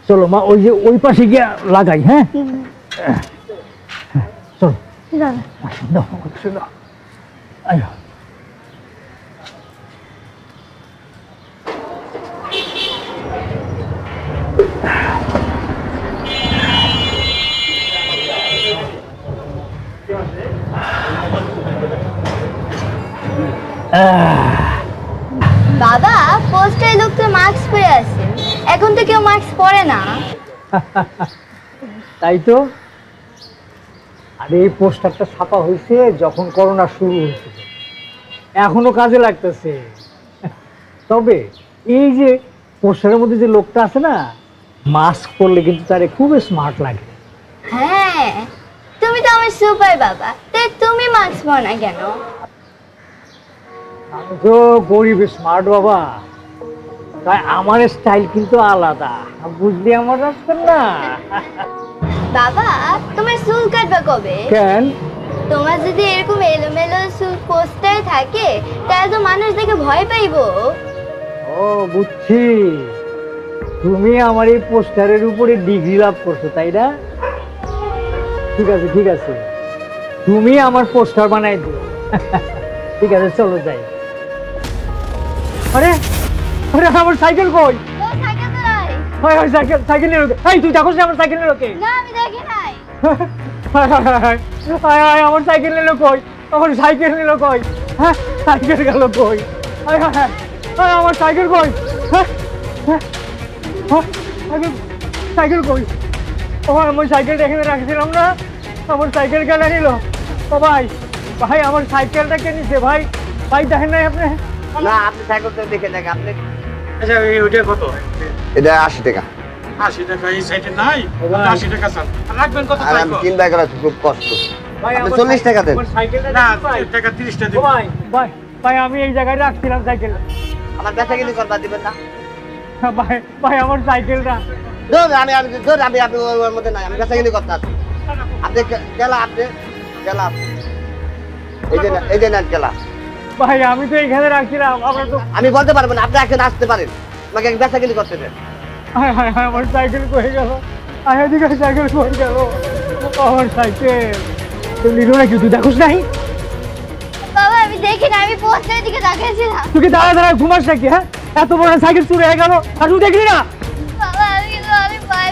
চলো মা, ওই যে ওই পাশে গিয়ে লাগাই। হ্যাঁ চলো দাও। আয় বাবা, পোস্টারে লোক তো মাস্ক পরে আছে, এখন তো কেউ মাস্ক পরে না। তাই তো। আর এই পোস্টারটা ছাপা হয়েছে যখন করোনা শুরু হয়েছিল, এখনো কাজে লাগতেছে। তবে এই যে পোস্টারের মধ্যে যে লোকটা আছে না, মাস্ক পরলে কিন্তু তারে খুব স্মার্ট লাগে। হ্যাঁ, তুমি তো আমার সুপার বাবা, তাই তুমি মাস্ক পরো না কেন? আমি তো গরিব স্মার্ট বাবা, তাই আমার স্টাইল কিন্তু আলাদা, বুঝলি আমার রাস্তা না। বাবা, তোমার চুল কাটবা কবে? কেন? তোমার যদি এরকম এলোমেলো চুল পোস্টারে থাকে তাহলে তো মানুষ দেখে ভয় পাইবো। ও বুঝছি, তুমি আমার এই পোস্টারের উপরে ডিগ্রি লাভ করছো, তাই না? ঠিক আছে, তুমি আমার পোস্টার বানাই দিও। ঠিক আছে, চলো যাই। আরে আরে আমার সাইকেল কই? ও সাইকেল তো নাই। হয় সাইকেল নিয়ে রোকে। এই তুই দেখোস না আমার সাইকেল নিয়ে রোকে? না, আমি দেখি নাই। আমার সাইকেল নিলো কই? আমার সাইকেল নিলো কই? হ্যাঁ, সাইকেল গেল কই? আমার সাইকেল কই? সাইকেল কই? ও আমার সাইকেলটা এখানে রাখছিলাম না, আমার সাইকেল কেন নিল? ও ভাই ভাই, আমার সাইকেলটা কে নিছে? ভাই দেখেন নাই আপনি? না, আপনি সাইকেলটা দেখে দেখেন আপনি। আচ্ছা, ওইটা কত? এটা 80 টাকা। 80 টাকা এই সাইডে নাই, 80 টাকা চান। রাখবেন কত? আর আমি চিন্তা করা খুব কষ্ট। ভাই আপনি আমার 40 টাকা দেন। আমার সাইকেলটা না, ভাই টাকা 30 টা ও দিন। ভাই আমি এই জায়গায় রাখছিলাম সাইকেল। আমার বেচা কিনে করবা দিবেন না? ভাই আমার সাইকেলটা। আপনি ওর মধ্যে নাই, আমি বেচা কিনে করতে আসি। আপনি গেলা, এই যে নেন গেলা। ভাই আমি তো এখানে রাখছিলাম, আমরা তো আমি বলতে পারবো না, আপনি এখন আসতে পারেন, আমাকে এক বেচা কিনে করতে দেন। হায় আমার সাইকেল কই গেল? এদিকে সাইকেল কই গেল? আমার সাইকেল তুই নিলো নাকি? তুই দেখোস নাই? বাবা, আমি দেখি না, আমি পোস্টারের দিকে তাকিয়েছিলাম। তুই কি দাঁড়া ঘুমাস নাকি? হ্যাঁ, এত বড় সাইকেল চুরি হয়ে গেল আর তুই দেখলি না? বাবা, আমি দেখি নাই।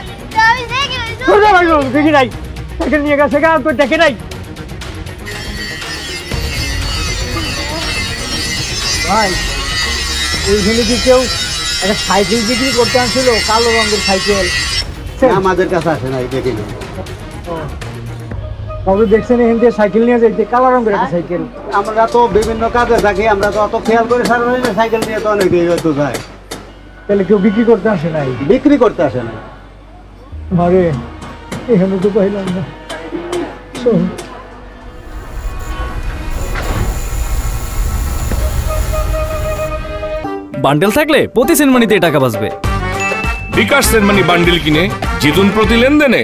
দেখি নাই, সাইকেল নিয়ে গেছে গা, তোর দেখে নাই? ভাই এইখানে কি কেউ একটা সাইকেল বিক্রি করতে আনছিল, কালো রঙের সাইকেল? আমাদের কাছে আসে নাই, দেখিনি। কবে দেখছেন এখান থেকে সাইকেল নিয়ে যাইতে? কালো রঙের একটা সাইকেল। আমরা তো বিভিন্ন কাজে থাকি, আমরা তো অত খেয়াল করে সারা সাইকেল নিয়ে তো অনেক তো যায়। তাহলে কেউ বিক্রি করতে আসে নাই? বিক্রি করতে আসে না। আরে এখানে তো পাইলাম না। শোন, বান্ডেল থাকলে প্রতি সেনমানিতে টাকা বাঁচবে। বিকাশ সেনমানি বান্ডিল কিনে জিতুন প্রতি লেনদেনে।